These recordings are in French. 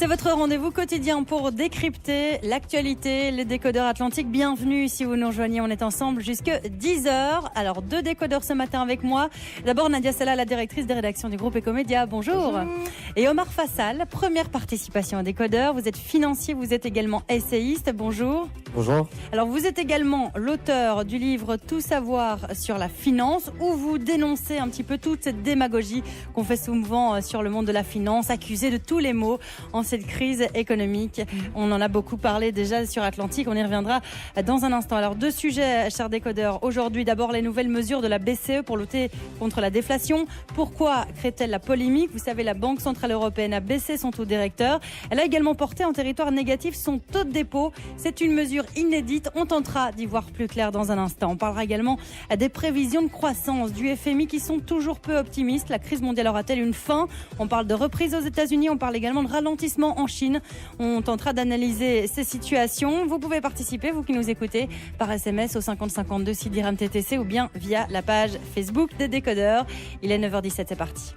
C'est votre rendez-vous quotidien pour décrypter l'actualité, les décodeurs Atlantiques. Bienvenue si vous nous rejoignez, on est ensemble jusqu'à 10h. Alors 2 décodeurs ce matin avec moi. D'abord Nadia Salah, la directrice des rédactions du groupe Ecomédia. Bonjour. Et Omar Fassal, première participation à décodeur. Vous êtes financier, vous êtes également essayiste. Bonjour. Bonjour. Alors vous êtes également l'auteur du livre Tout savoir sur la finance, où vous dénoncez un petit peu toute cette démagogie qu'on fait souvent sur le monde de la finance, accusé de tous les maux en cette crise économique. On en a beaucoup parlé déjà sur Atlantique, on y reviendra dans un instant. Alors 2 sujets, chers décodeurs. Aujourd'hui, d'abord les nouvelles mesures de la BCE pour lutter contre la déflation. Pourquoi crée-t-elle la polémique? Vous savez, la Banque Centrale Européenne a baissé son taux directeur. Elle a également porté en territoire négatif son taux de dépôt. C'est une mesure inédite. On tentera d'y voir plus clair dans un instant. On parlera également des prévisions de croissance du FMI qui sont toujours peu optimistes. La crise mondiale aura-t-elle une fin? On parle de reprise aux États-Unis. On parle également de ralentissement en Chine. On tentera d'analyser ces situations. Vous pouvez participer, vous qui nous écoutez, par SMS au 5052 Sidiram TTC ou bien via la page Facebook des décodeurs. Il est 9h17, c'est parti.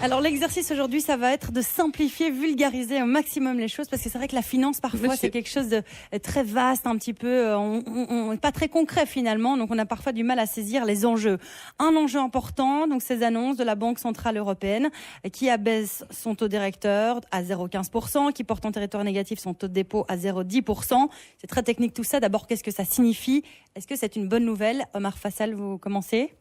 Alors l'exercice aujourd'hui, ça va être de simplifier, vulgariser au maximum les choses, parce que c'est vrai que la finance parfois c'est quelque chose de très vaste, un petit peu, on n'est pas très concret finalement, donc on a parfois du mal à saisir les enjeux. Un enjeu important, donc ces annonces de la Banque Centrale Européenne qui abaisse son taux directeur à 0,15%, qui porte en territoire négatif son taux de dépôt à 0,10%. C'est très technique tout ça. D'abord, qu'est-ce que ça signifie? Est-ce que c'est une bonne nouvelle? Omar Fassal, vous commencez?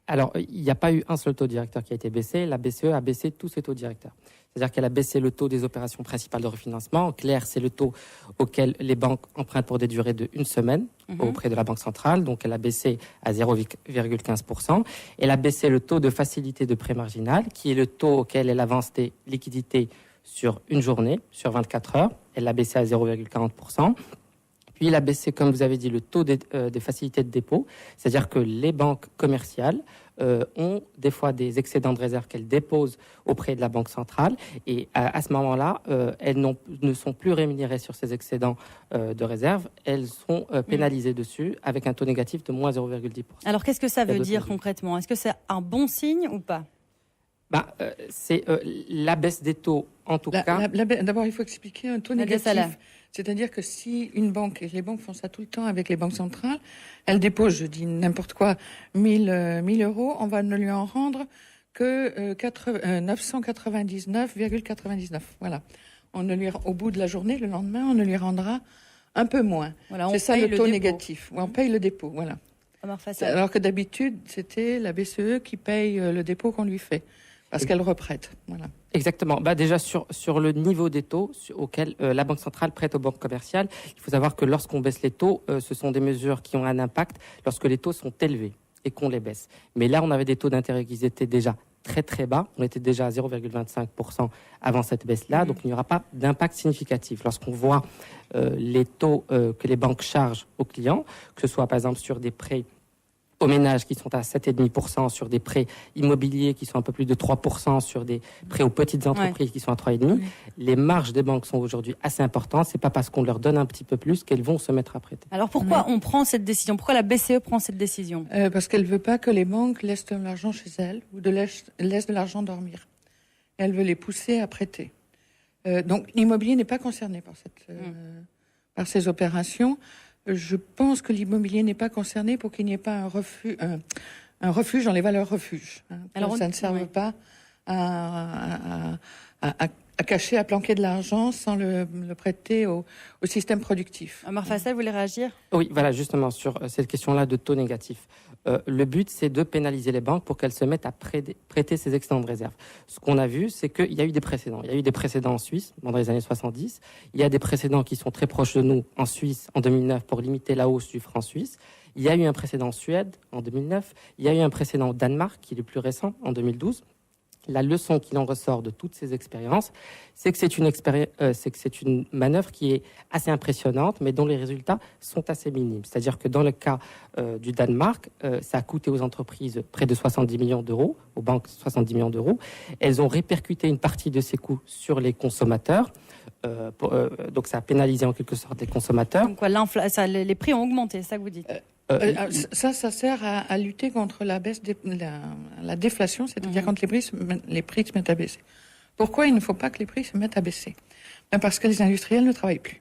Alors, il n'y a pas eu un seul taux directeur qui a été baissé. La BCE a baissé tous ses taux directeurs. C'est-à-dire qu'elle a baissé le taux des opérations principales de refinancement. En clair, c'est le taux auquel les banques empruntent pour des durées de 1 semaine auprès de la Banque centrale. Donc, elle a baissé à 0,15%. Elle a baissé le taux de facilité de prêt marginal, qui est le taux auquel elle avance des liquidités sur une journée, sur 24 heures. Elle l'a baissé à 0,40%. Puis il a baissé, comme vous avez dit, le taux des facilités de dépôt. C'est-à-dire que les banques commerciales ont des fois des excédents de réserve qu'elles déposent auprès de la Banque centrale. Et à ce moment-là, elles ne sont plus rémunérées sur ces excédents de réserve. Elles sont pénalisées dessus avec un taux négatif de moins 0,10%. Alors qu'est-ce que ça veut dire concrètement? Est-ce que c'est un bon signe ou pas? C'est la baisse des taux, en tout cas. D'abord, il faut expliquer un taux négatif. C'est-à-dire que si une banque, et les banques font ça tout le temps avec les banques centrales, elles déposent, je dis n'importe quoi, 1000 euros, on va ne lui en rendre que 999,99. Voilà. Au bout de la journée, le lendemain, on ne lui rendra un peu moins. Voilà, c'est ça le taux négatif. On paye le dépôt, voilà. Alors que d'habitude, c'était la BCE qui paye le dépôt qu'on lui fait. Parce qu'elle reprête. Voilà. Exactement. Déjà sur le niveau des taux auquel la Banque centrale prête aux banques commerciales, il faut savoir que lorsqu'on baisse les taux, ce sont des mesures qui ont un impact lorsque les taux sont élevés et qu'on les baisse. Mais là, on avait des taux d'intérêt qui étaient déjà très très bas. On était déjà à 0,25% avant cette baisse-là. Donc il n'y aura pas d'impact significatif. Lorsqu'on voit les taux que les banques chargent aux clients, que ce soit par exemple sur des prêts aux ménages qui sont à 7,5%, sur des prêts immobiliers qui sont un peu plus de 3%, sur des prêts aux petites entreprises qui sont à 3,5%. Les marges des banques sont aujourd'hui assez importantes. C'est pas parce qu'on leur donne un petit peu plus qu'elles vont se mettre à prêter. Alors pourquoi on prend cette décision? Pourquoi la BCE prend cette décision? Parce qu'elle veut pas que les banques laissent de l'argent chez elles ou laissent de l'argent dormir. Elle veut les pousser à prêter. Donc l'immobilier n'est pas concerné par ces opérations. Je pense que l'immobilier n'est pas concerné pour qu'il n'y ait pas un refuge dans les valeurs refuges. Alors ça ne serve pas à cacher, à planquer de l'argent sans le prêter au système productif. Omar Fassal, vous voulez réagir? Oui, voilà, justement, sur cette question-là de taux négatif. Le but, c'est de pénaliser les banques pour qu'elles se mettent à prêter ces excédents de réserve. Ce qu'on a vu, c'est qu'il y a eu des précédents. Il y a eu des précédents en Suisse, dans les années 70. Il y a des précédents qui sont très proches de nous en Suisse, en 2009, pour limiter la hausse du franc suisse. Il y a eu un précédent en Suède, en 2009. Il y a eu un précédent au Danemark, qui est le plus récent, en 2012. La leçon qu'il en ressort de toutes ces expériences, c'est que c'est une manœuvre qui est assez impressionnante, mais dont les résultats sont assez minimes. C'est-à-dire que dans le cas du Danemark, ça a coûté aux entreprises près de 70 millions d'euros, aux banques 70 millions d'euros. Elles ont répercuté une partie de ces coûts sur les consommateurs. Donc ça a pénalisé en quelque sorte les consommateurs. Donc quoi, les prix ont augmenté, c'est ça que vous dites? Ça sert à lutter contre la baisse la déflation, c'est-à-dire quand les prix se mettent à baisser. Pourquoi il ne faut pas que les prix se mettent à baisser? Parce que les industriels ne travaillent plus.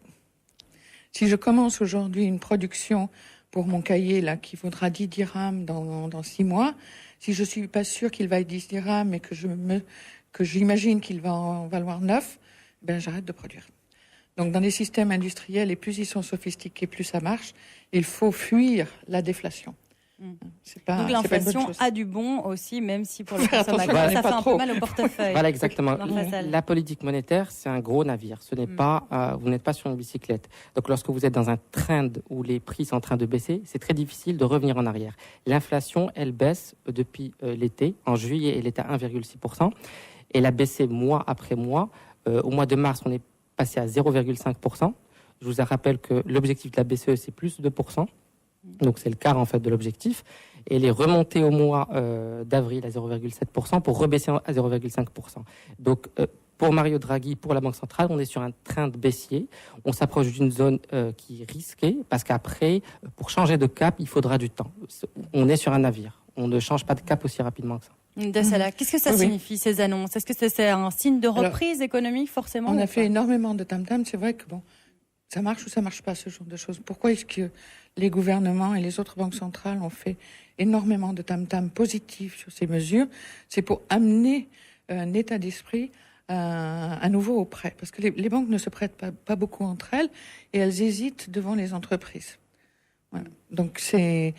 Si je commence aujourd'hui une production pour mon cahier là qui vaudra 10 dirhams dans 6 mois, si je suis pas sûr qu'il va être 10 dirhams et que j'imagine qu'il va en valoir 9, ben j'arrête de produire. Donc dans les systèmes industriels, et plus ils sont sophistiqués, plus ça marche. Il faut fuir la déflation. Donc l'inflation a du bon aussi, même si pour le Faire attention, consommateur, ça pas fait un trop. peu mal au portefeuille. Voilà, exactement. Marc-Fassal. La politique monétaire, c'est un gros navire. Ce n'est pas, vous n'êtes pas sur une bicyclette. Donc, lorsque vous êtes dans un trend où les prix sont en train de baisser, c'est très difficile de revenir en arrière. L'inflation, elle baisse depuis l'été. En juillet, elle était à 1,6%. Elle a baissé mois après mois. Au mois de mars, on est passé à 0,5%. Je vous rappelle que l'objectif de la BCE, c'est plus 2%. Donc, c'est le quart, en fait, de l'objectif. Et elle est remontée au mois d'avril à 0,7% pour rebaisser à 0,5%. Donc, pour Mario Draghi, pour la Banque centrale, on est sur un train de baissier. On s'approche d'une zone qui est risquée parce qu'après, pour changer de cap, il faudra du temps. On est sur un navire. On ne change pas de cap aussi rapidement que ça. Dessala, qu'est-ce que ça signifie, ces annonces? Est-ce que c'est un signe de reprise économique, forcément? On a fait énormément de tam-tam. C'est vrai que bon, ça marche ou ça marche pas, ce genre de choses. Pourquoi est-ce que les gouvernements et les autres banques centrales ont fait énormément de tam-tam positifs sur ces mesures? C'est pour amener un état d'esprit à nouveau au prêt. Parce que les banques ne se prêtent pas beaucoup entre elles et elles hésitent devant les entreprises. Voilà. Donc et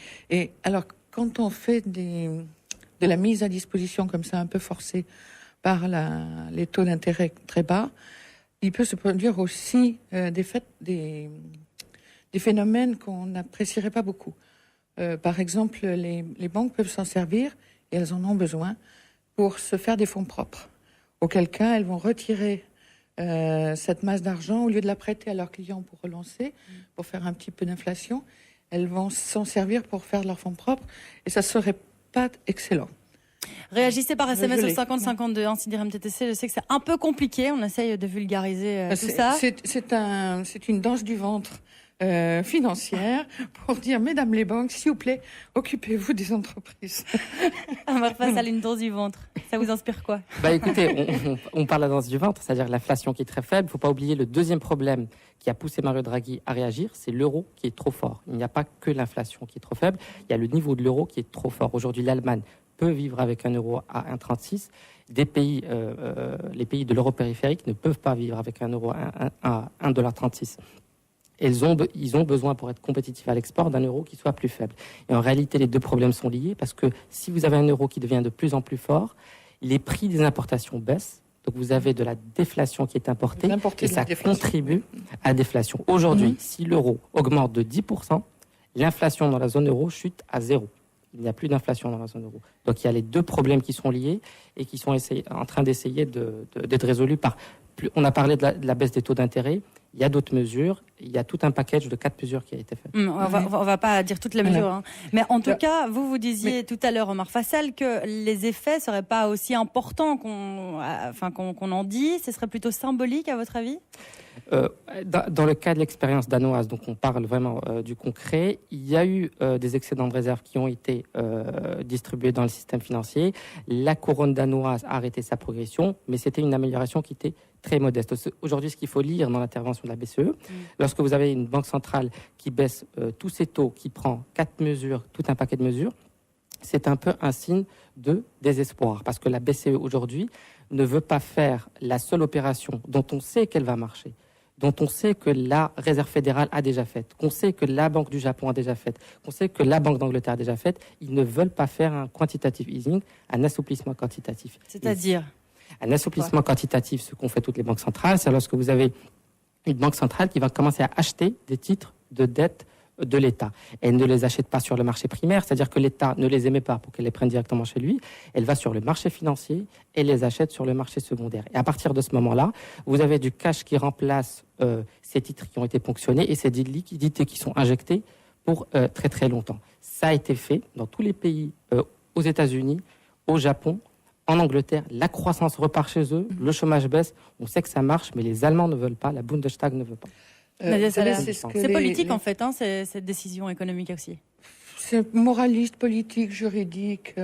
alors, quand on fait de la mise à disposition comme ça, un peu forcée par les taux d'intérêt très bas, il peut se produire aussi des phénomènes qu'on n'apprécierait pas beaucoup. Par exemple, les banques peuvent s'en servir, et elles en ont besoin, pour se faire des fonds propres. Auquel cas, elles vont retirer cette masse d'argent, au lieu de la prêter à leurs clients pour relancer, pour faire un petit peu d'inflation, elles vont s'en servir pour faire leurs fonds propres, et ça serait pas excellent. Réagissez par SMS au Désolée. 5052, hein, Sidi MTTC. Je sais que c'est un peu compliqué. On essaye de vulgariser tout ça. C'est une danse du ventre financière pour dire, mesdames les banques, s'il vous plaît, occupez-vous des entreprises. On va face à une danse du ventre. Ça vous inspire quoi? Bah écoutez, on parle de la danse du ventre, c'est-à-dire l'inflation qui est très faible. Il ne faut pas oublier le deuxième problème qui a poussé Mario Draghi à réagir, c'est l'euro qui est trop fort. Il n'y a pas que l'inflation qui est trop faible, il y a le niveau de l'euro qui est trop fort. Aujourd'hui, l'Allemagne peut vivre avec un euro à 1,36. Les pays de l'euro périphérique ne peuvent pas vivre avec un euro à 1,36 $. Ils ont besoin, pour être compétitifs à l'export, d'un euro qui soit plus faible. Et en réalité, les deux problèmes sont liés parce que si vous avez un euro qui devient de plus en plus fort, les prix des importations baissent. Donc vous avez de la déflation qui est importée et ça contribue à la déflation. Aujourd'hui, si l'euro augmente de 10%, l'inflation dans la zone euro chute à 0. Il n'y a plus d'inflation dans la zone euro. Donc il y a les deux problèmes qui sont liés et qui sont en train d'essayer d'être résolus par... On a parlé de la baisse des taux d'intérêt. Il y a d'autres mesures. Il y a tout un package de 4 mesures qui a été fait. On va pas dire toutes les mesures. Hein. Mais en tout cas, vous disiez tout à l'heure, Omar Fassal, que les effets seraient pas aussi importants qu'on en dit. Ce serait plutôt symbolique, à votre avis? Dans le cas de l'expérience danoise, donc on parle vraiment du concret, il y a eu des excédents de réserve qui ont été distribués dans le système financier. La couronne danoise a arrêté sa progression, mais c'était une amélioration qui était très modeste. Aujourd'hui, ce qu'il faut lire dans l'intervention de la BCE, lorsque vous avez une banque centrale qui baisse tous ses taux, qui prend 4 mesures, tout un paquet de mesures, c'est un peu un signe de désespoir, parce que la BCE aujourd'hui ne veut pas faire la seule opération dont on sait qu'elle va marcher, dont on sait que la Réserve fédérale a déjà faite, qu'on sait que la Banque du Japon a déjà faite, qu'on sait que la Banque d'Angleterre a déjà faite. Ils ne veulent pas faire un quantitative easing, un assouplissement quantitatif. C'est-à-dire un assouplissement quantitatif, ce qu'ont fait toutes les banques centrales, c'est lorsque vous avez une banque centrale qui va commencer à acheter des titres de dette de l'État. Elle ne les achète pas sur le marché primaire, c'est-à-dire que l'État ne les émet pas pour qu'elle les prenne directement chez lui. Elle va sur le marché financier et les achète sur le marché secondaire. Et à partir de ce moment-là, vous avez du cash qui remplace ces titres qui ont été ponctionnés et ces liquidités qui sont injectées pour très très longtemps. Ça a été fait dans tous les pays, aux États-Unis, au Japon, en Angleterre. La croissance repart chez eux, le chômage baisse. On sait que ça marche, mais les Allemands ne veulent pas, la Bundestag ne veut pas. C'est politique en fait, cette décision économique aussi. C'est moraliste, politique, juridique.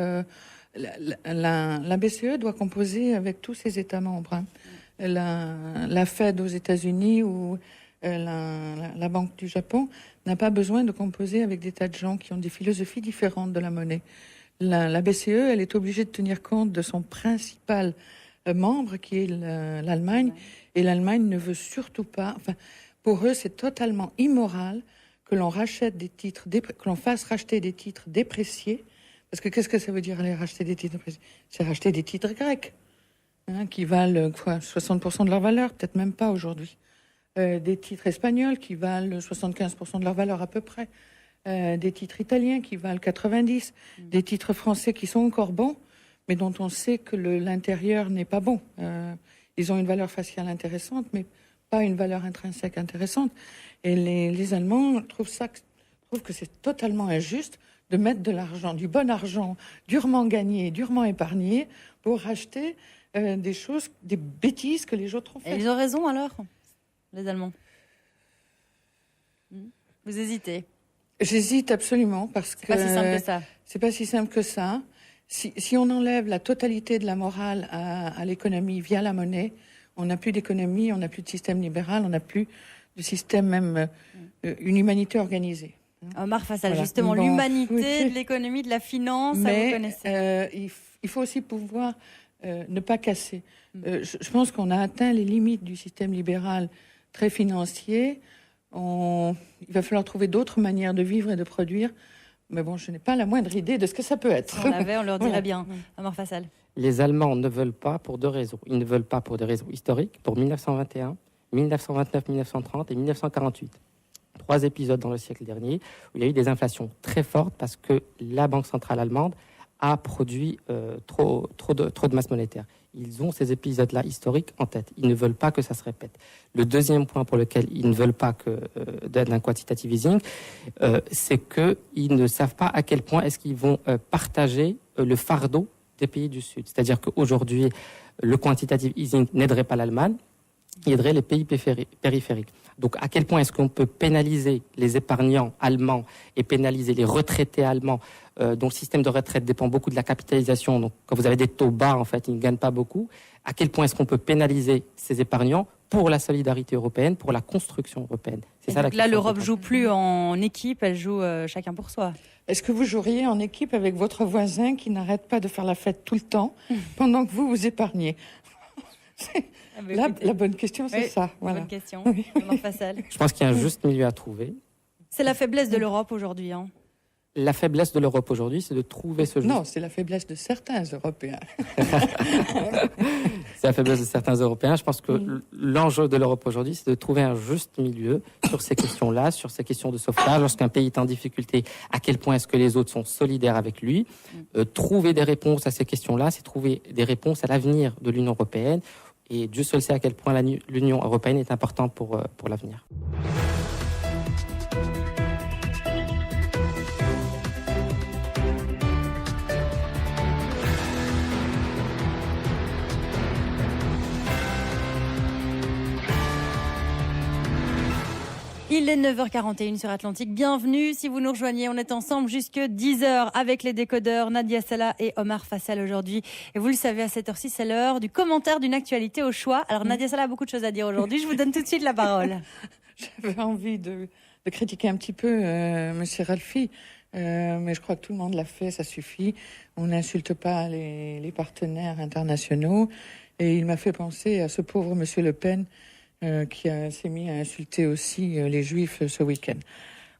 la BCE doit composer avec tous ses États membres. Hein. La Fed aux États-Unis ou la Banque du Japon n'a pas besoin de composer avec des tas de gens qui ont des philosophies différentes de la monnaie. La BCE, elle est obligée de tenir compte de son principal membre, qui est l'Allemagne, et l'Allemagne ne veut surtout pas... Enfin, pour eux, c'est totalement immoral que l'on rachète des titres, que l'on fasse racheter des titres dépréciés. Parce que qu'est-ce que ça veut dire aller racheter des titres dépréciés? C'est racheter des titres grecs, hein, qui valent 60% de leur valeur, peut-être même pas aujourd'hui. Des titres espagnols qui valent 75% de leur valeur à peu près. Des titres italiens qui valent 90%. Des titres français qui sont encore bons, mais dont on sait que l'intérieur n'est pas bon. Ils ont une valeur faciale intéressante, mais pas une valeur intrinsèque intéressante. Et les Allemands trouvent que c'est totalement injuste de mettre de l'argent, du bon argent, durement gagné, durement épargné, pour racheter des choses, des bêtises que les autres ont faites. Et ils ont raison alors, les Allemands? Vous hésitez? J'hésite absolument parce que... C'est pas si simple que ça. C'est pas si simple que ça. Si on enlève la totalité de la morale à l'économie via la monnaie, on n'a plus d'économie, on n'a plus de système libéral, on n'a plus de système même, une humanité organisée. Omar Fassal, Voilà. justement, Bon, l'humanité, oui. de l'économie, de la finance, ça Mais vous connaissez. il faut aussi pouvoir ne pas casser. Je pense qu'on a atteint les limites du système libéral très financier. Il va falloir trouver d'autres manières de vivre et de produire. Mais bon, je n'ai pas la moindre idée de ce que ça peut être. Si on l'avait, on leur dirait Voilà. bien. Omar Fassal. Les Allemands ne veulent pas pour deux raisons. Ils ne veulent pas pour des raisons historiques, pour 1921, 1929, 1930 et 1948. 3 épisodes dans le siècle dernier où il y a eu des inflations très fortes parce que la Banque centrale allemande a produit trop de masse monétaire. Ils ont ces épisodes-là historiques en tête. Ils ne veulent pas que ça se répète. Le deuxième point pour lequel ils ne veulent pas d'un quantitative easing, c'est qu'ils ne savent pas à quel point est-ce qu'ils vont partager le fardeau des pays du Sud. C'est-à-dire qu'aujourd'hui, le quantitative easing n'aiderait pas l'Allemagne, il aiderait les pays périphériques. Donc, à quel point est-ce qu'on peut pénaliser les épargnants allemands et pénaliser les retraités allemands dont le système de retraite dépend beaucoup de la capitalisation. Donc, quand vous avez des taux bas, en fait, ils ne gagnent pas beaucoup. À quel point est-ce qu'on peut pénaliser ces épargnants pour la solidarité européenne, pour la construction européenne? C'est ça la question. Là, l'Europe joue plus en équipe, elle joue chacun pour soi. Est-ce que vous joueriez en équipe avec votre voisin qui n'arrête pas de faire la fête tout le temps pendant que vous épargnez? La bonne question, c'est ça. Voilà. Bonne question. Oui. Omar Fassal. Je pense qu'il y a un juste milieu à trouver. C'est la faiblesse de l'Europe aujourd'hui. Hein. La faiblesse de l'Europe aujourd'hui, c'est de trouver ce juste. Non, c'est la faiblesse de certains Européens. C'est la faiblesse de certains Européens. Je pense que l'enjeu de l'Europe aujourd'hui, c'est de trouver un juste milieu sur ces questions-là, sur ces questions de sauvetage. Lorsqu'un pays est en difficulté, à quel point est-ce que les autres sont solidaires avec lui? Trouver des réponses à ces questions-là, c'est trouver des réponses à l'avenir de l'Union européenne. Et Dieu seul sait à quel point l'Union européenne est importante pour l'avenir. Il est 9h41 sur Atlantique. Bienvenue si vous nous rejoignez. On est ensemble jusque 10h avec les décodeurs Nadia Salah et Omar Fassal aujourd'hui. Et vous le savez, à cette heure-ci, c'est l'heure du commentaire d'une actualité au choix. Alors Nadia Salah a beaucoup de choses à dire aujourd'hui. Je vous donne tout de suite la parole. J'avais envie de critiquer un petit peu Monsieur Ralfi, mais je crois que tout le monde l'a fait, ça suffit. On n'insulte pas les partenaires internationaux. Et il m'a fait penser à ce pauvre Monsieur Le Pen qui s'est mis à insulter aussi les Juifs ce week-end.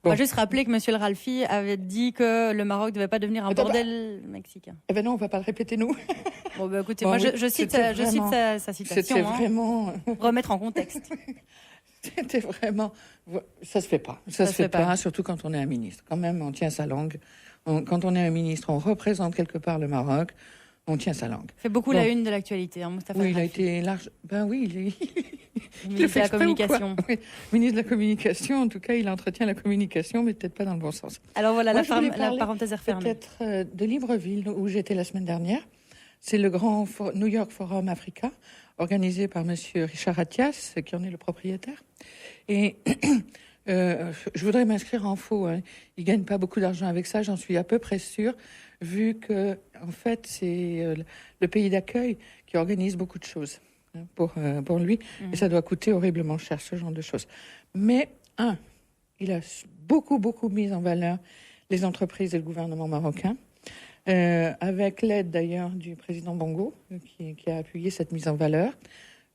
Bon. On va juste rappeler que M. le Ralfi avait dit que le Maroc ne devait pas devenir un bordel mexicain. Eh ben non, on ne va pas le répéter, nous. Bon, bah, écoutez, bon, moi, oui, je cite sa citation. C'était vraiment... Remettre en contexte. C'était vraiment... Ça se fait pas. Ça se fait pas, surtout quand on est un ministre. Quand même, on tient sa langue. Quand on est un ministre, on représente quelque part le Maroc. On tient sa langue. Fait beaucoup la une de l'actualité, hein, Moustapha Oui, Ralfi. il a été large. Ben oui, il fait la communication. Oui. Ministre de la communication, en tout cas, il entretient la communication, mais peut-être pas dans le bon sens. Alors voilà, Moi, la parenthèse est refermée. Peut-être de Libreville, où j'étais la semaine dernière. C'est le grand New York Forum Africa, organisé par Monsieur Richard Attias, qui en est le propriétaire. Et Je voudrais m'inscrire en faux. Hein. Ils gagnent pas beaucoup d'argent avec ça, j'en suis à peu près sûre, vu que en fait c'est le pays d'accueil qui organise beaucoup de choses hein, pour lui, et ça doit coûter horriblement cher ce genre de choses. Mais il a beaucoup mis en valeur les entreprises et le gouvernement marocain, avec l'aide d'ailleurs du président Bongo qui a appuyé cette mise en valeur.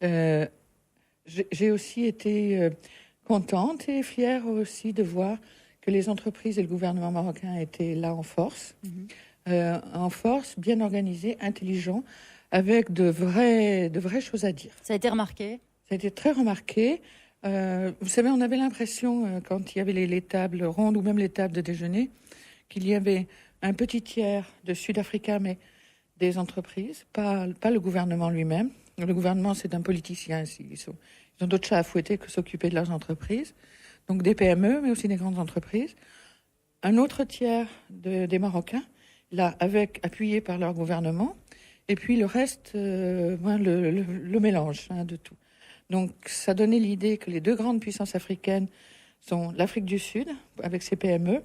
J'ai aussi été contente et fière aussi de voir que les entreprises et le gouvernement marocain étaient là en force, bien organisés, intelligents, avec de vraies choses à dire. Ça a été remarqué? Ça a été très remarqué. Vous savez, on avait l'impression, quand il y avait les tables rondes ou même les tables de déjeuner, qu'il y avait un petit tiers de Sud-Africains, mais des entreprises, pas le gouvernement lui-même. Le gouvernement, c'est un politicien. Ils ont d'autres chats à fouetter que s'occuper de leurs entreprises. Donc des PME, mais aussi des grandes entreprises. Un autre tiers des Marocains, là, appuyé par leur gouvernement. Et puis le reste, le mélange de tout. Donc ça donnait l'idée que les deux grandes puissances africaines sont l'Afrique du Sud, avec ses PME,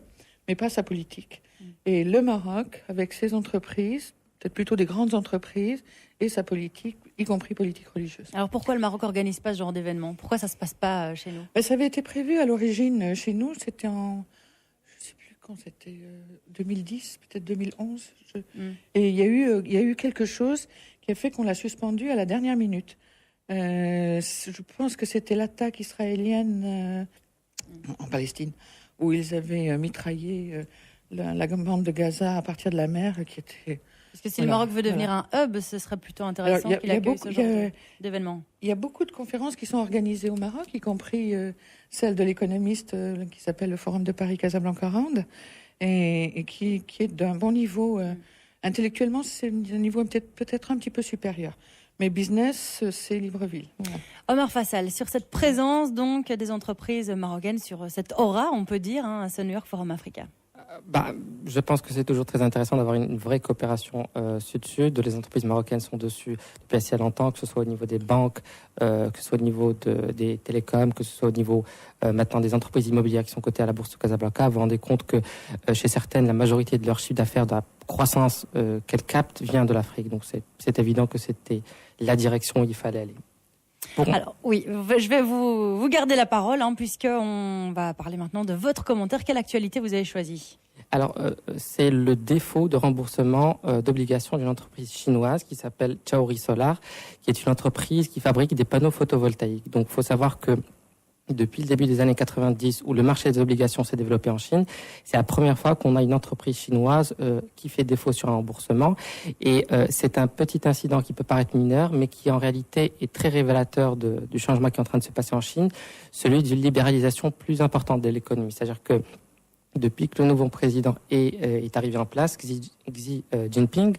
mais pas sa politique. Et le Maroc, avec ses entreprises, peut-être plutôt des grandes entreprises, et sa politique, y compris politique religieuse. Alors pourquoi le Maroc n'organise pas ce genre d'événement? Pourquoi ça ne se passe pas chez nous? Ça avait été prévu à l'origine chez nous, c'était en... Je ne sais plus quand, c'était 2010, peut-être 2011. Et il y a eu quelque chose qui a fait qu'on l'a suspendu à la dernière minute. Je pense que c'était l'attaque israélienne en Palestine, où ils avaient mitraillé la bande de Gaza à partir de la mer, qui était... Parce que si le Maroc veut devenir un hub, ce serait plutôt intéressant qu'il accueille ce genre d'événements. Il y a beaucoup de conférences qui sont organisées au Maroc, y compris celle de l'économiste qui s'appelle le Forum de Paris Casablanca Round, et qui est d'un bon niveau. Intellectuellement, c'est un niveau peut-être un petit peu supérieur. Mais business, c'est Libreville. Voilà. Omar Fassal, sur cette présence donc des entreprises marocaines, sur cette aura, on peut dire, à ce New York Forum Africa. Je pense que c'est toujours très intéressant d'avoir une vraie coopération sud-sud. Les entreprises marocaines sont dessus depuis assez longtemps, que ce soit au niveau des banques, que ce soit au niveau des télécoms, que ce soit au niveau maintenant des entreprises immobilières qui sont cotées à la bourse de Casablanca. Vous vous rendez compte que chez certaines, la majorité de leur chiffre d'affaires, de la croissance qu'elles captent, vient de l'Afrique. Donc c'est évident que c'était la direction où il fallait aller. Alors oui, je vais vous garder la parole puisqu'on va parler maintenant de votre commentaire. Quelle actualité vous avez choisi? Alors, c'est le défaut de remboursement d'obligations d'une entreprise chinoise qui s'appelle Chaori Solar, qui est une entreprise qui fabrique des panneaux photovoltaïques. Donc, il faut savoir que depuis le début des années 90, où le marché des obligations s'est développé en Chine, c'est la première fois qu'on a une entreprise chinoise qui fait défaut sur un remboursement. Et c'est un petit incident qui peut paraître mineur, mais qui en réalité est très révélateur du changement qui est en train de se passer en Chine, celui d'une libéralisation plus importante de l'économie. C'est-à-dire que depuis que le nouveau président est arrivé en place, Xi Jinping,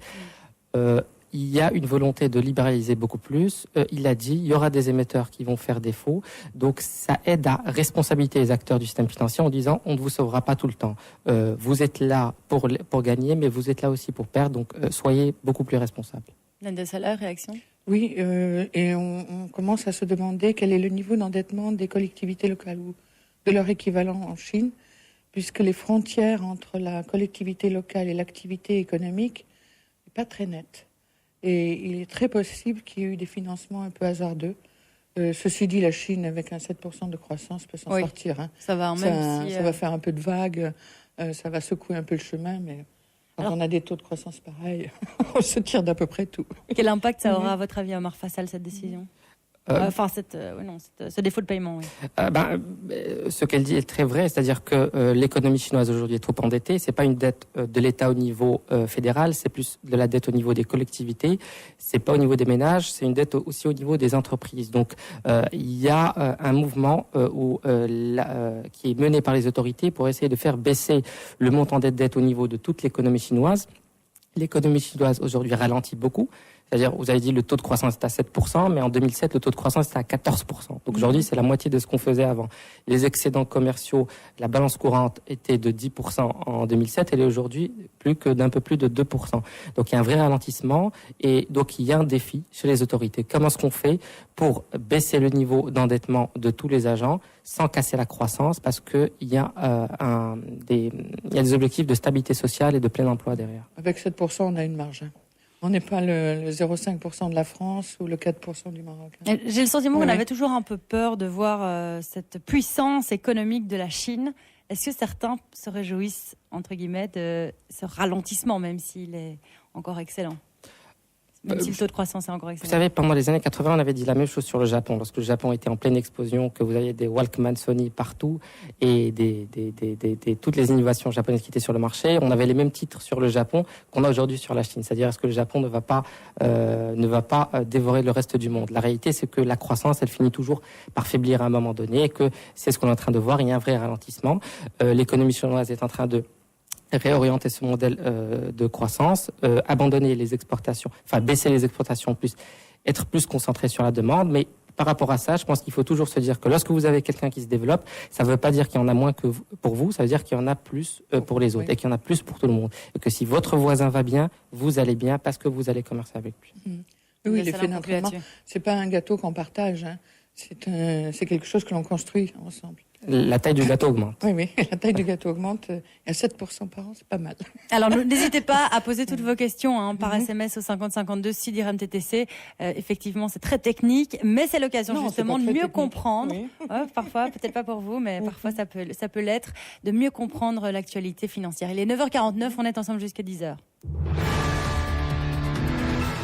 il y a une volonté de libéraliser beaucoup plus. Il a dit, il y aura des émetteurs qui vont faire défaut. Donc, ça aide à responsabiliser les acteurs du système financier en disant, on ne vous sauvera pas tout le temps. Vous êtes là pour gagner, mais vous êtes là aussi pour perdre. Donc, soyez beaucoup plus responsables. Linda Salah, réaction? Oui, et on commence à se demander quel est le niveau d'endettement des collectivités locales ou de leur équivalent en Chine, puisque les frontières entre la collectivité locale et l'activité économique n'est pas très nette. Et il est très possible qu'il y ait eu des financements un peu hasardeux. Ceci dit, la Chine, avec un 7% de croissance, peut s'en sortir. Ça va, ça va faire un peu de vagues, ça va secouer un peu le chemin, mais quand on a des taux de croissance pareils, on se tire d'à peu près tout. Quel impact ça aura, à votre avis, Omar Fassal, cette décision? Ce défaut de paiement. Oui. Ce qu'elle dit est très vrai, c'est-à-dire que l'économie chinoise aujourd'hui est trop endettée. C'est pas une dette de l'État au niveau fédéral, c'est plus de la dette au niveau des collectivités. C'est pas au niveau des ménages, c'est une dette aussi au niveau des entreprises. Donc il y a un mouvement qui est mené par les autorités pour essayer de faire baisser le montant de dette au niveau de toute l'économie chinoise. L'économie chinoise aujourd'hui ralentit beaucoup. C'est-à-dire, vous avez dit le taux de croissance est à 7%, mais en 2007, le taux de croissance était à 14%. Donc aujourd'hui, c'est la moitié de ce qu'on faisait avant. Les excédents commerciaux, la balance courante était de 10% en 2007, elle est aujourd'hui d'un peu plus de 2%. Donc il y a un vrai ralentissement et donc il y a un défi chez les autorités. Comment est-ce qu'on fait pour baisser le niveau d'endettement de tous les agents sans casser la croissance, parce qu'il y a des objectifs de stabilité sociale et de plein emploi derrière. Avec 7%, on a une marge. On n'est pas le 0,5% de la France ou le 4% du Maroc. J'ai le sentiment qu'on avait toujours un peu peur de voir cette puissance économique de la Chine. Est-ce que certains se réjouissent, entre guillemets, de ce ralentissement, même s'il est encore excellent ? Même si le taux de croissance est encore excellent. Vous savez, pendant les années 80, on avait dit la même chose sur le Japon. Lorsque le Japon était en pleine explosion, que vous aviez des Walkman Sony partout et toutes les innovations japonaises qui étaient sur le marché, on avait les mêmes titres sur le Japon qu'on a aujourd'hui sur la Chine. C'est-à-dire, est-ce que le Japon ne va pas dévorer le reste du monde? La réalité, c'est que la croissance, elle finit toujours par faiblir à un moment donné et que c'est ce qu'on est en train de voir. Il y a un vrai ralentissement. L'économie chinoise est en train de réorienter ce modèle de croissance, abandonner les exportations, enfin baisser les exportations être plus concentré sur la demande. Mais par rapport à ça, je pense qu'il faut toujours se dire que lorsque vous avez quelqu'un qui se développe, ça ne veut pas dire qu'il y en a moins que pour vous, ça veut dire qu'il y en a plus pour les autres et qu'il y en a plus pour tout le monde. Et que si votre voisin va bien, vous allez bien parce que vous allez commercer avec lui. Oui, l'effet d'entraînement, c'est pas un gâteau qu'on partage, hein. C'est quelque chose que l'on construit ensemble. La taille du gâteau augmente. Oui, la taille du gâteau augmente. À 7% par an, c'est pas mal. Alors, n'hésitez pas à poser toutes vos questions par SMS au 5052 6 TTC. Effectivement, c'est très technique, mais c'est l'occasion justement de mieux comprendre. Oui. Parfois, peut-être pas pour vous, mais parfois ça peut l'être, de mieux comprendre l'actualité financière. Il est 9h49, on est ensemble jusqu'à 10h.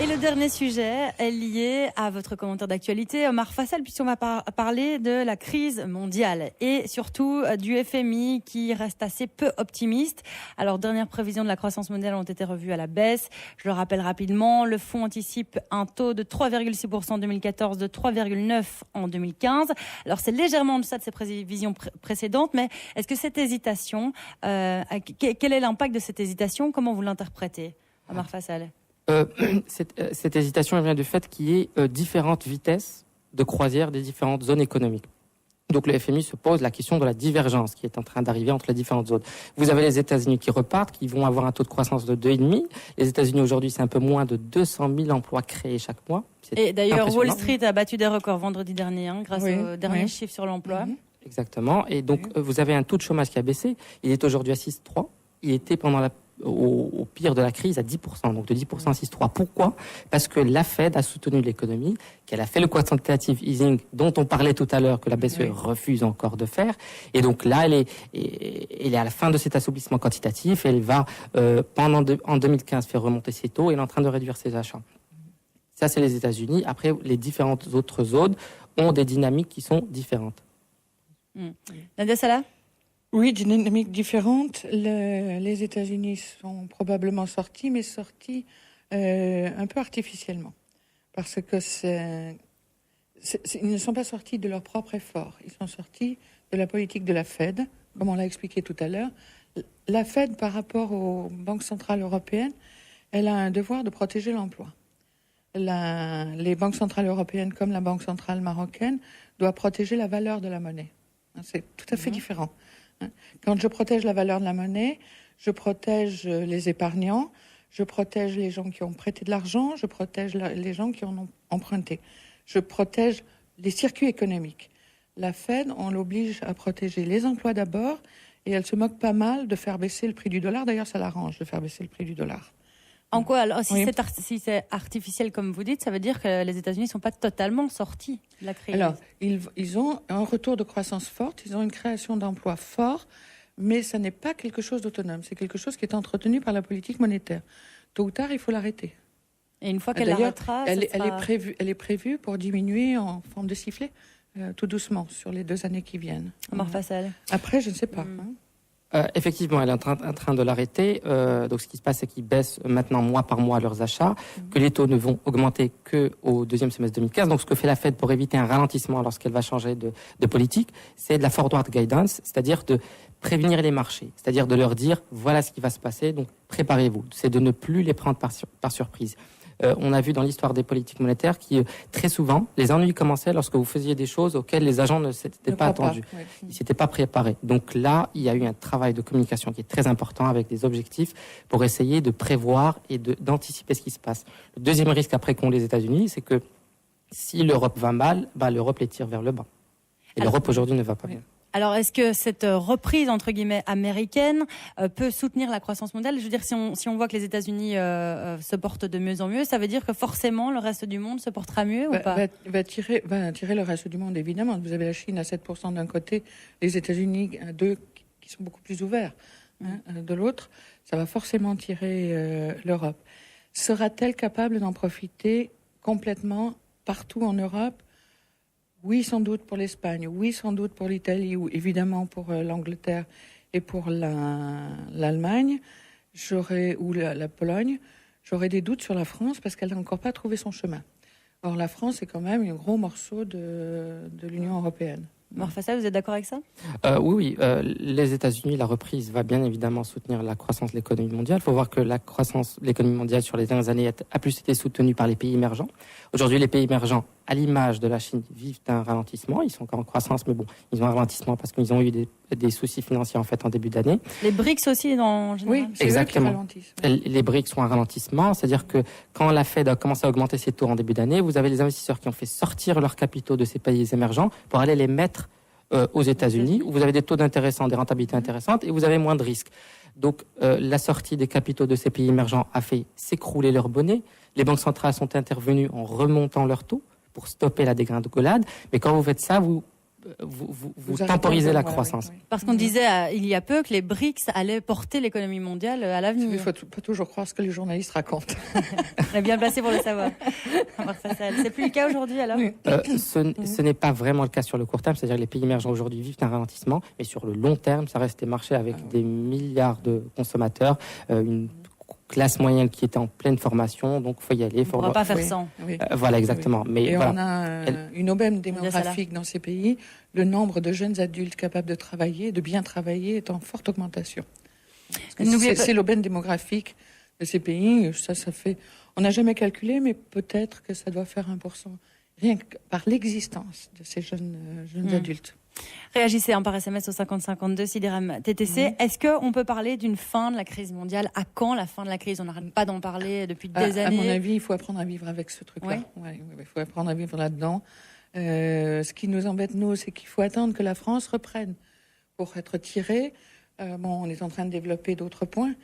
Et le dernier sujet est lié à votre commentaire d'actualité, Omar Fassel, puisqu'on va parler de la crise mondiale et surtout du FMI qui reste assez peu optimiste. Alors, dernières prévisions de la croissance mondiale ont été revues à la baisse. Je le rappelle rapidement, le fonds anticipe un taux de 3,6% en 2014, de 3,9% en 2015. Alors, c'est légèrement en deçà de ses prévisions précédentes, mais est-ce que cette hésitation, quel est l'impact de cette hésitation? Comment vous l'interprétez, Omar Fassel? Cette hésitation vient du fait qu'il y ait différentes vitesses de croisière des différentes zones économiques. Donc le FMI se pose la question de la divergence qui est en train d'arriver entre les différentes zones. Vous avez les États-Unis qui repartent, qui vont avoir un taux de croissance de 2,5. Les États-Unis aujourd'hui, c'est un peu moins de 200 000 emplois créés chaque mois. Et d'ailleurs, Wall Street a battu des records vendredi dernier, grâce aux derniers chiffres sur l'emploi. Exactement. Et donc vous avez un taux de chômage qui a baissé. Il est aujourd'hui à 6,3. Il était au pire de la crise à 10%, donc de 10% à 6,3. Pourquoi? Parce que la Fed a soutenu l'économie, qu'elle a fait le quantitative easing dont on parlait tout à l'heure, que la BCE refuse encore de faire. Et donc là, elle est à la fin de cet assouplissement quantitatif. Elle va, en 2015, faire remonter ses taux et elle est en train de réduire ses achats. Ça, c'est les États-Unis. Après, les différentes autres zones ont des dynamiques qui sont différentes. Nadia Salah? Oui, dynamiques différentes. Les États-Unis sont probablement sortis, mais sortis un peu artificiellement. Parce que ils ne sont pas sortis de leur propre effort. Ils sont sortis de la politique de la Fed, comme on l'a expliqué tout à l'heure. La Fed, par rapport aux banques centrales européennes, elle a un devoir de protéger l'emploi. Les banques centrales européennes, comme la Banque centrale marocaine, doivent protéger la valeur de la monnaie. C'est tout à fait différent. Quand je protège la valeur de la monnaie, je protège les épargnants, je protège les gens qui ont prêté de l'argent, je protège les gens qui en ont emprunté. Je protège les circuits économiques. La Fed, on l'oblige à protéger les emplois d'abord, et elle se moque pas mal de faire baisser le prix du dollar. D'ailleurs, ça l'arrange de faire baisser le prix du dollar. En quoi alors, si c'est artificiel comme vous dites, ça veut dire que les États-Unis ne sont pas totalement sortis de la crise. Alors, ils ont un retour de croissance forte, ils ont une création d'emplois fort, mais ça n'est pas quelque chose d'autonome. C'est quelque chose qui est entretenu par la politique monétaire. Tôt ou tard, il faut l'arrêter. Et une fois qu'elle l'arrêtera, elle est prévue pour diminuer en forme de sifflet, tout doucement, sur les 2 années qui viennent. Omar Fassel. Après, je ne sais pas. Effectivement, elle est en train de l'arrêter. Donc, ce qui se passe, c'est qu'ils baissent maintenant mois par mois leurs achats, que les taux ne vont augmenter qu'au deuxième semestre 2015. Donc, ce que fait la Fed pour éviter un ralentissement lorsqu'elle va changer de politique, c'est de la forward guidance, c'est-à-dire de prévenir les marchés, c'est-à-dire de leur dire voilà ce qui va se passer, donc préparez-vous. C'est de ne plus les prendre par surprise. On a vu dans l'histoire des politiques monétaires que très souvent, les ennuis commençaient lorsque vous faisiez des choses auxquelles les agents ne s'étaient pas attendus. Oui. Ils ne s'étaient pas préparés. Donc là, il y a eu un travail de communication qui est très important avec des objectifs pour essayer de prévoir et d'anticiper ce qui se passe. Le deuxième risque après qu'ont les États-Unis, c'est que si l'Europe va mal, l'Europe les tire vers le bas. Et l'Europe aujourd'hui ne va pas bien. Alors, est-ce que cette reprise, entre guillemets, américaine peut soutenir la croissance mondiale ? Je veux dire, si on voit que les États-Unis se portent de mieux en mieux, ça veut dire que forcément le reste du monde se portera mieux ou pas ? Va tirer le reste du monde, évidemment. Vous avez la Chine à 7% d'un côté, les États-Unis à 2% qui sont beaucoup plus ouverts de l'autre. Ça va forcément tirer l'Europe. Sera-t-elle capable d'en profiter complètement partout en Europe ? Oui, sans doute pour l'Espagne, oui, sans doute pour l'Italie, ou évidemment pour l'Angleterre et pour l'Allemagne, ou la Pologne. J'aurais des doutes sur la France parce qu'elle n'a encore pas trouvé son chemin. Or, la France est quand même un gros morceau de l'Union européenne. Fassal, vous êtes d'accord avec ça ? Oui. Les États-Unis, la reprise va bien évidemment soutenir la croissance de l'économie mondiale. Il faut voir que la croissance de l'économie mondiale sur les dernières années a plus été soutenue par les pays émergents. Aujourd'hui, les pays émergents, à l'image de la Chine, vivent un ralentissement. Ils sont encore en croissance, mais bon, ils ont un ralentissement parce qu'ils ont eu des soucis financiers en fait en début d'année. Les BRICS aussi, en général. Oui, c'est exactement. Eux qui ralentissent. Les BRICS sont un ralentissement, c'est-à-dire que quand la Fed a commencé à augmenter ses taux en début d'année, vous avez les investisseurs qui ont fait sortir leurs capitaux de ces pays émergents pour aller les mettre aux États-Unis, où vous avez des taux d'intéressant, des rentabilités intéressantes, et vous avez moins de risques. Donc, la sortie des capitaux de ces pays émergents a fait s'écrouler leur monnaie. Les banques centrales sont intervenues en remontant leurs taux pour stopper la dégringolade. Mais quand vous faites ça, vous temporisez la croissance. Oui. Parce qu'on disait il y a peu que les BRICS allaient porter l'économie mondiale à l'avenir. Il ne faut pas toujours croire ce que les journalistes racontent. On est bien placé pour le savoir. C'est plus le cas aujourd'hui alors ? Oui. Ce n'est pas vraiment le cas sur le court terme, c'est-à-dire que les pays émergents aujourd'hui vivent un ralentissement, mais sur le long terme, ça reste des marchés avec des milliards de consommateurs, une classe moyenne qui était en pleine formation, donc il faut y aller. On ne pourra pas faire sans. Oui. Voilà, exactement. Oui. Mais et voilà. on a une aubaine démographique dans ces pays. Le nombre de jeunes adultes capables de travailler, de bien travailler, est en forte augmentation. C'est l'aubaine démographique de ces pays. Ça fait... On n'a jamais calculé, mais peut-être que ça doit faire 1%. Rien que par l'existence de ces jeunes adultes. Réagissez par SMS au 5052 Sideram TTC. Est-ce qu'on peut parler d'une fin de la crise mondiale ? À quand la fin de la crise ? On n'arrête pas d'en parler depuis des années. À mon avis, il faut apprendre à vivre avec ce truc-là. Oui, il faut apprendre à vivre là-dedans. Ce qui nous embête, nous, c'est qu'il faut attendre que la France reprenne pour être tirée. On est en train de développer d'autres points,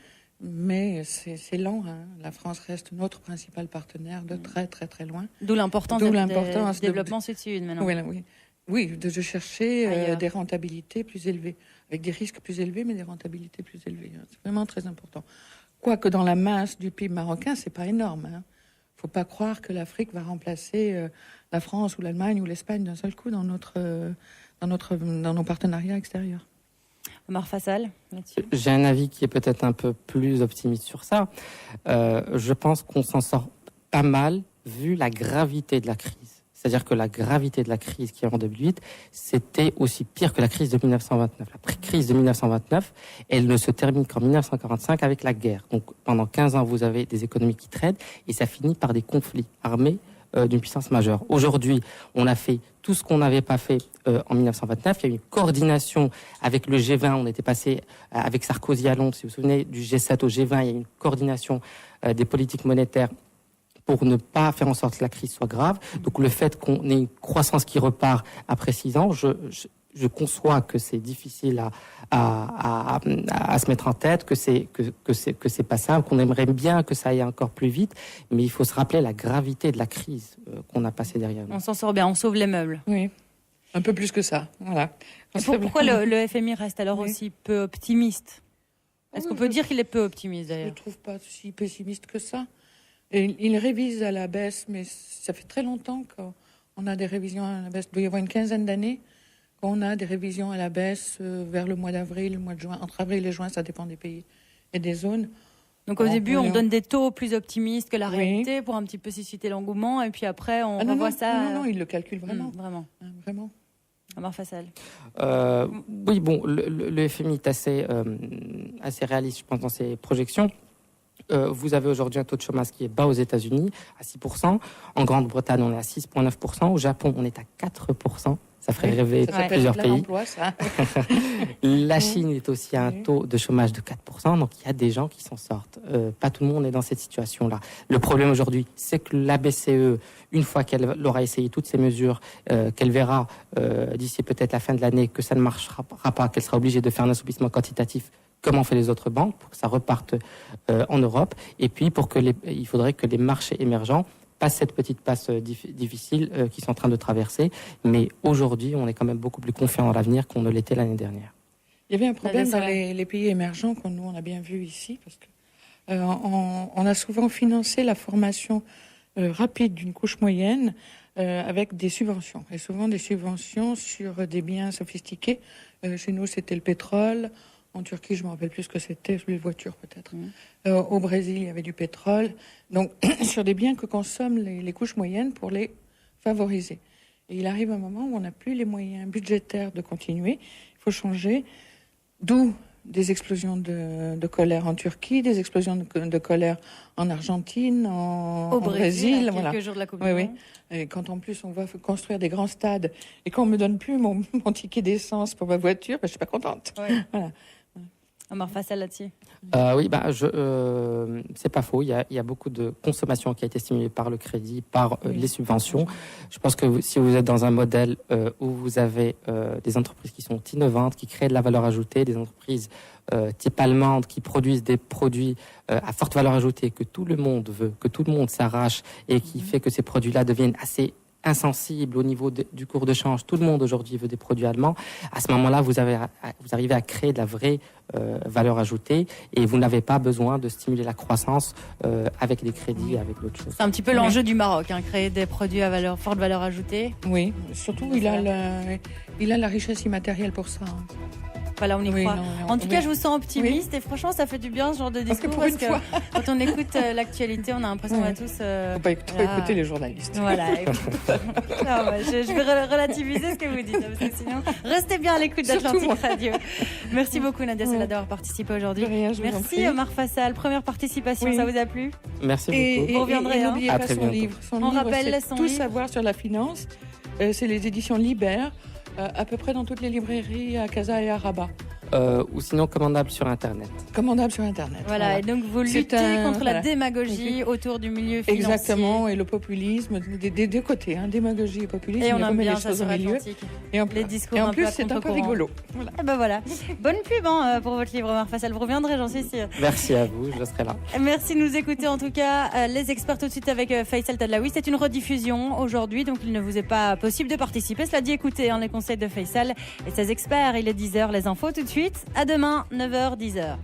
mais c'est lent. La France reste notre principal partenaire de très, très, très loin. D'où l'importance du développement sud-sud maintenant. Oui, de chercher des rentabilités plus élevées, avec des risques plus élevés, mais des rentabilités plus élevées. C'est vraiment très important. Quoique dans la masse du PIB marocain, c'est pas énorme. Il ne faut pas croire que l'Afrique va remplacer la France ou l'Allemagne ou l'Espagne d'un seul coup dans nos partenariats extérieurs. Omar Fassal, là-dessus. J'ai un avis qui est peut-être un peu plus optimiste sur ça. Je pense qu'on s'en sort pas mal vu la gravité de la crise. C'est-à-dire que la gravité de la crise qui est en 2008, c'était aussi pire que la crise de 1929. La crise de 1929, elle ne se termine qu'en 1945 avec la guerre. Donc pendant 15 ans, vous avez des économies qui traînent et ça finit par des conflits armés d'une puissance majeure. Aujourd'hui, on a fait tout ce qu'on n'avait pas fait en 1929. Il y a eu une coordination avec le G20. On était passé avec Sarkozy à Londres. Si vous vous souvenez du G7 au G20, il y a eu une coordination des politiques monétaires pour ne pas faire en sorte que la crise soit grave. Donc le fait qu'on ait une croissance qui repart après 6 ans, je conçois que c'est difficile à se mettre en tête, que c'est pas simple, qu'on aimerait bien que ça aille encore plus vite, mais il faut se rappeler la gravité de la crise qu'on a passée derrière nous. On s'en sort bien, on sauve les meubles. Oui, un peu plus que ça, voilà. Pourquoi le FMI reste alors aussi peu optimiste ? Est-ce qu'on peut dire qu'il est peu optimiste d'ailleurs ? Je ne trouve pas si pessimiste que ça. Et il révise à la baisse, mais ça fait très longtemps qu'on a des révisions à la baisse. Il doit y avoir une quinzaine d'années qu'on a des révisions à la baisse vers le mois d'avril, le mois de juin. Entre avril et juin, ça dépend des pays et des zones. Donc au début, on donne des taux plus optimistes que la réalité pour un petit peu susciter l'engouement, et puis après, on revoit ça. Non, il le calcule vraiment. Vraiment. Omar Fassal. Oui, bon, le FMI est assez réaliste, je pense, dans ses projections. vous avez aujourd'hui un taux de chômage qui est bas aux États-Unis, à 6%. En Grande-Bretagne, on est à 6,9%. Au Japon, on est à 4%. Ça ferait rêver plusieurs pays. La Chine est aussi à un taux de chômage de 4%. Donc, il y a des gens qui s'en sortent. Pas tout le monde est dans cette situation-là. Le problème aujourd'hui, c'est que la BCE, une fois qu'elle aura essayé toutes ces mesures, qu'elle verra d'ici peut-être la fin de l'année que ça ne marchera pas, qu'elle sera obligée de faire un assouplissement quantitatif comme ont fait les autres banques, pour que ça reparte en Europe. Et puis, il faudrait que les marchés émergents passent cette petite passe difficile qu'ils sont en train de traverser. Mais aujourd'hui, on est quand même beaucoup plus confiant dans l'avenir qu'on ne l'était l'année dernière. Il y avait un problème dans les pays émergents, que nous, on a bien vu ici, parce que on a souvent financé la formation rapide d'une couche moyenne avec des subventions. Et souvent des subventions sur des biens sophistiqués. Chez nous, c'était le pétrole. En Turquie, je ne me rappelle plus ce que c'était, les voitures peut-être. Au Brésil, il y avait du pétrole. Donc, sur des biens que consomment les couches moyennes pour les favoriser. Et il arrive un moment où on n'a plus les moyens budgétaires de continuer. Il faut changer. D'où des explosions de colère en Turquie, des explosions de colère en Argentine, au Brésil, voilà. Quelques jours de la Coupe du Monde. Et quand en plus on va construire des grands stades et qu'on ne me donne plus mon ticket d'essence pour ma voiture, je ne suis pas contente. Voilà. Omar Fassal là-dessus. Oui, c'est pas faux. Il y a beaucoup de consommation qui a été stimulée par le crédit, par les subventions. Je pense que si vous êtes dans un modèle où vous avez des entreprises qui sont innovantes, qui créent de la valeur ajoutée, des entreprises type allemande qui produisent des produits à forte valeur ajoutée que tout le monde veut, que tout le monde s'arrache et qui fait que ces produits-là deviennent assez insensible au niveau du cours de change. Tout le monde aujourd'hui veut des produits allemands. À ce moment-là, vous arrivez à créer de la vraie valeur ajoutée et vous n'avez pas besoin de stimuler la croissance avec des crédits, avec d'autres choses. C'est un petit peu l'enjeu du Maroc, créer des produits à forte valeur ajoutée. Oui, surtout il a la richesse immatérielle pour ça. Voilà, on y croit. En tout cas, je vous sens optimiste et franchement, ça fait du bien ce genre de discours parce que quand on écoute l'actualité, on a l'impression qu'on va tous... Faut pas écouter les journalistes. Voilà. Je vais relativiser ce que vous dites parce que sinon, restez bien à l'écoute d'Atlantic Radio. Merci beaucoup Nadia Sela d'avoir participé aujourd'hui. Merci Omar Fassal. Première participation, ça vous a plu? Merci beaucoup. Vous reviendrez. N'oubliez pas son livre. On rappelle son livre. Tout savoir sur la finance. C'est les éditions Libère. À peu près dans toutes les librairies à Casa et à Rabat. Ou sinon commandable sur Internet. Commandable sur Internet. Voilà. Et donc vous luttez contre la démagogie autour du milieu financier. Exactement, et le populisme, des deux côtés, démagogie et populisme. Et on aime bien les ça choses sur au milieu. Et les discours en plus, c'est un peu rigolo. Voilà. Et ben voilà. Bonne pub pour votre livre, Omar Fassal. Vous reviendrez, j'en suis sûre. Merci à vous, je serai là. Merci de nous écouter en tout cas. Les experts tout de suite avec Faisal Tadlaoui. C'est une rediffusion aujourd'hui, donc il ne vous est pas possible de participer. Cela dit, écoutez les conseils de Faisal et ses experts. Il est 10h, les infos tout de suite. À demain, 9h, 10h.